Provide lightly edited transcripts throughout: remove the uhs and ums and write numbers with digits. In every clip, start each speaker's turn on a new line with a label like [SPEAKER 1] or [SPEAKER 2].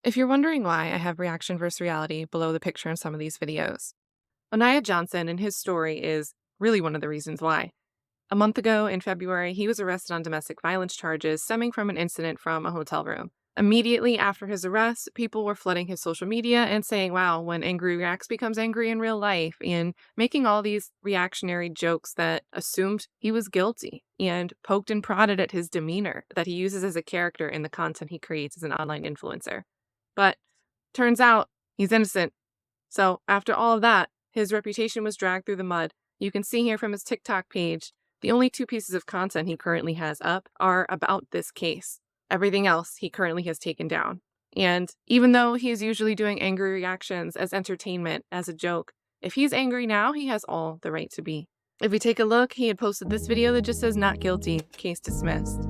[SPEAKER 1] If you're wondering why I have reaction versus reality below the picture in some of these videos, Oneya Johnson and his story is really one of the reasons why. A month ago in February, he was arrested on domestic violence charges stemming from an incident from a hotel room. Immediately after his arrest, people were flooding his social media and saying, wow, when Angry Reacts becomes angry in real life, and making all these reactionary jokes that assumed he was guilty and poked and prodded at his demeanor that he uses as a character in the content he creates as an online influencer. But turns out he's innocent. So after all of that, his reputation was dragged through the mud. You can see here from his TikTok page, the only two pieces of content he currently has up are about this case. Everything else he currently has taken down. And even though he is usually doing angry reactions as entertainment, as a joke, if he's angry now, he has all the right to be. If we take a look, he had posted this video that just says not guilty, case dismissed.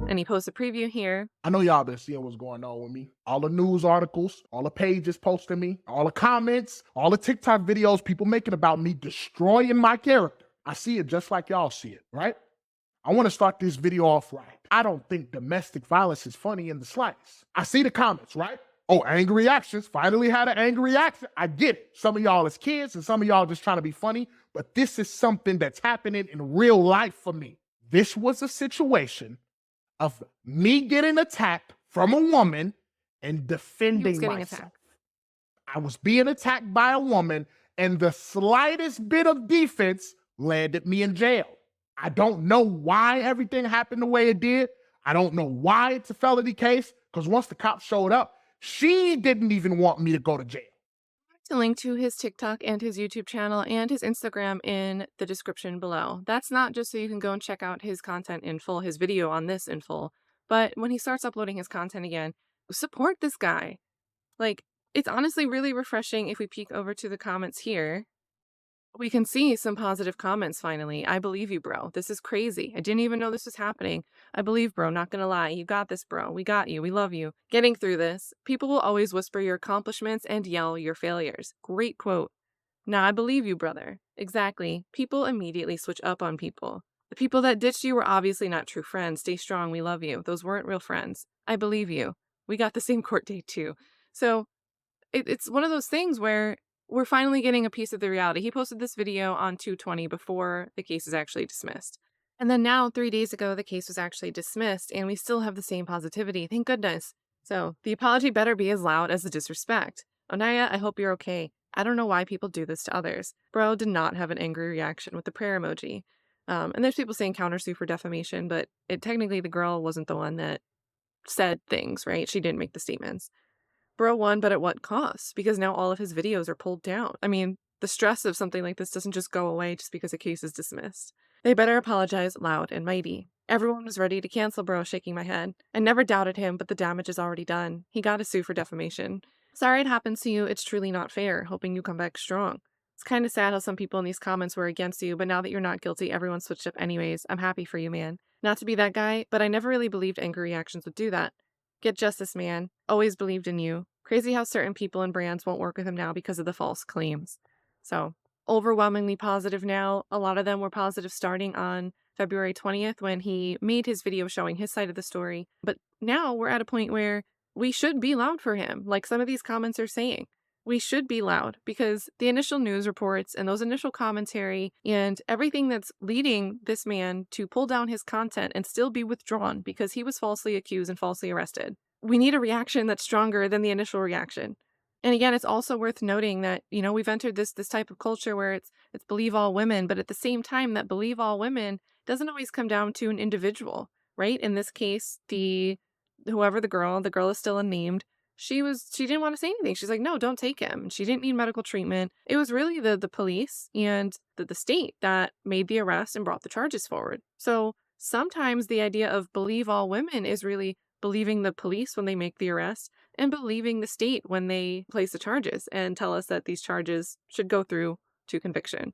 [SPEAKER 1] And he posts a preview here.
[SPEAKER 2] I know y'all been seeing what's going on with me. All the news articles, all the pages posting me, all the comments, all the TikTok videos people making about me destroying my character. I see it just like y'all see it, right? I want to start this video off right. I don't think domestic violence is funny in the slightest. I see the comments, right? Oh, angry reactions. Finally had an angry reaction. I get it. Some of y'all is kids and some of y'all just trying to be funny, but this is something that's happening in real life for me. This was a situation of me getting attacked from a woman and defending myself.
[SPEAKER 1] Attacked.
[SPEAKER 2] I was being attacked by a woman, and the slightest bit of defense landed me in jail. I don't know why everything happened the way it did. I don't know why it's a felony case, because once the cops showed up, she didn't even want me to go to jail.
[SPEAKER 1] To link to his TikTok and his YouTube channel and his Instagram in the description below. That's not just so you can go and check out his content in full, his video on this in full, but when he starts uploading his content again, support this guy. Like, it's honestly really refreshing if we peek over to the comments here. We can see some positive comments finally. I believe you, bro. This is crazy. I didn't even know this was happening. I believe, bro. Not gonna lie. You got this, bro. We got you. We love you. Getting through this. People will always whisper your accomplishments and yell your failures. Great quote. Now, I believe you, brother. Exactly. People immediately switch up on people. The people that ditched you were obviously not true friends. Stay strong. We love you. Those weren't real friends. I believe you. We got the same court date, too. So it's one of those things where we're finally getting a piece of the reality. He posted this video on 2/20 before the case is actually dismissed. And then now, 3 days ago, the case was actually dismissed, and we still have the same positivity. Thank goodness. So the apology better be as loud as the disrespect. Oneya, I hope you're okay. I don't know why people do this to others. Bro did not have an angry reaction with the prayer emoji. And there's people saying countersue for defamation, but technically the girl wasn't the one that said things, right? She didn't make the statements. Bro won, but at what cost? Because now all of his videos are pulled down. I mean, the stress of something like this doesn't just go away just because a case is dismissed. They better apologize loud and mighty. Everyone was ready to cancel Bro, shaking my head. I never doubted him, but the damage is already done. He got to sue for defamation. Sorry it happens to you. It's truly not fair. Hoping you come back strong. It's kind of sad how some people in these comments were against you, but now that you're not guilty, everyone switched up anyways. I'm happy for you, man. Not to be that guy, but I never really believed angry reactions would do that. Get justice, man. Always believed in you. Crazy how certain people and brands won't work with him now because of the false claims. So, overwhelmingly positive now. A lot of them were positive starting on February 20th when he made his video showing his side of the story. But now we're at a point where we should be loud for him, like some of these comments are saying. We should be loud because the initial news reports and those initial commentary and everything that's leading this man to pull down his content and still be withdrawn because he was falsely accused and falsely arrested. We need a reaction that's stronger than the initial reaction. And again, it's also worth noting that, we've entered this type of culture where it's believe all women, but at the same time that believe all women doesn't always come down to an individual, right? In this case, whoever the girl is still unnamed. She didn't want to say anything. She's like, no, don't take him. She didn't need medical treatment. It was really the police and the state that made the arrest and brought the charges forward. So sometimes the idea of believe all women is really believing the police when they make the arrest and believing the state when they place the charges and tell us that these charges should go through to conviction.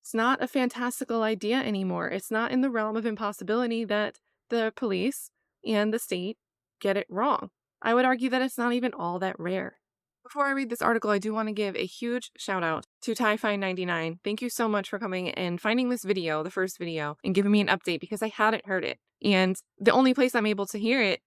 [SPEAKER 1] It's not a fantastical idea anymore. It's not in the realm of impossibility that the police and the state get it wrong. I would argue that it's not even all that rare. Before I read this article, I do want to give a huge shout out to TieFine99. Thank you so much for coming and finding this video, the first video, and giving me an update because I hadn't heard it. And the only place I'm able to hear it,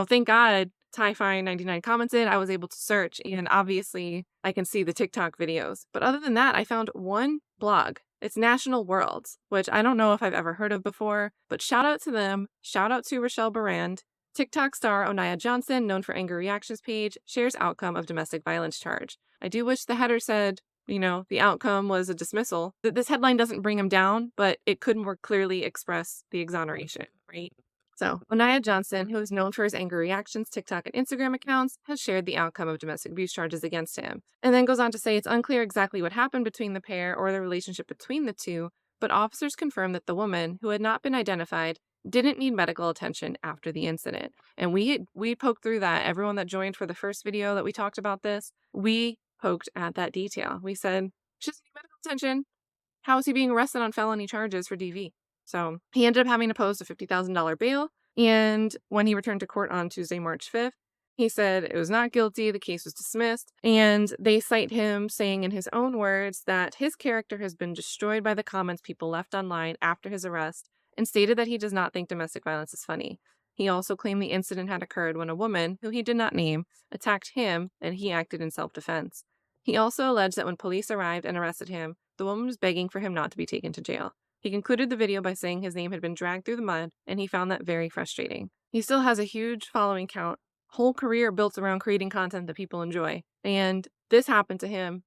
[SPEAKER 1] thank God, TieFine99 commented, I was able to search, and obviously I can see the TikTok videos. But other than that, I found one blog. It's National Worlds, which I don't know if I've ever heard of before, but shout out to them. Shout out to Rochelle Barand. TikTok star Oneya Johnson, known for Angry Reactions page, shares outcome of domestic violence charge. I do wish the header said, the outcome was a dismissal. This headline doesn't bring him down, but it could more clearly express the exoneration, right? So, Oneya Johnson, who is known for his angry reactions, TikTok and Instagram accounts, has shared the outcome of domestic abuse charges against him. And then goes on to say it's unclear exactly what happened between the pair or the relationship between the two, but officers confirmed that the woman, who had not been identified, didn't need medical attention after the incident. And we poked through that. Everyone that joined for the first video that we talked about this, we poked at that detail. We said, she doesn't need medical attention. How is he being arrested on felony charges for DV? So he ended up having to post a $50,000 bail. And when he returned to court on Tuesday, March 5th, he said it was not guilty. The case was dismissed. And they cite him saying in his own words that his character has been destroyed by the comments people left online after his arrest, and stated that he does not think domestic violence is funny. He also claimed the incident had occurred when a woman, who he did not name, attacked him and he acted in self-defense. He also alleged that when police arrived and arrested him, the woman was begging for him not to be taken to jail. He concluded the video by saying his name had been dragged through the mud, and he found that very frustrating. He still has a huge following count, whole career built around creating content that people enjoy. And this happened to him,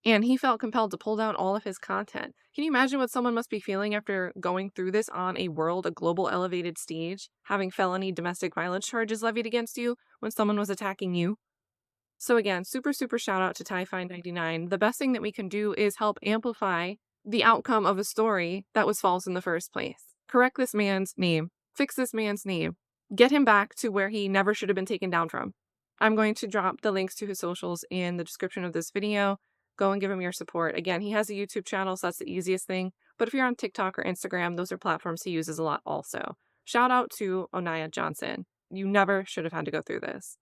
[SPEAKER 1] and he felt compelled to pull down all of his content. Can you imagine what someone must be feeling after going through this on a global elevated stage, having felony domestic violence charges levied against you when someone was attacking you? So again, super, super shout out to TieFine99. The best thing that we can do is help amplify the outcome of a story that was false in the first place. Correct this man's name. Fix this man's name. Get him back to where he never should have been taken down from. I'm going to drop the links to his socials in the description of this video. Go and give him your support. Again, he has a YouTube channel, so that's the easiest thing. But if you're on TikTok or Instagram, those are platforms he uses a lot also. Shout out to Oneya Johnson. You never should have had to go through this.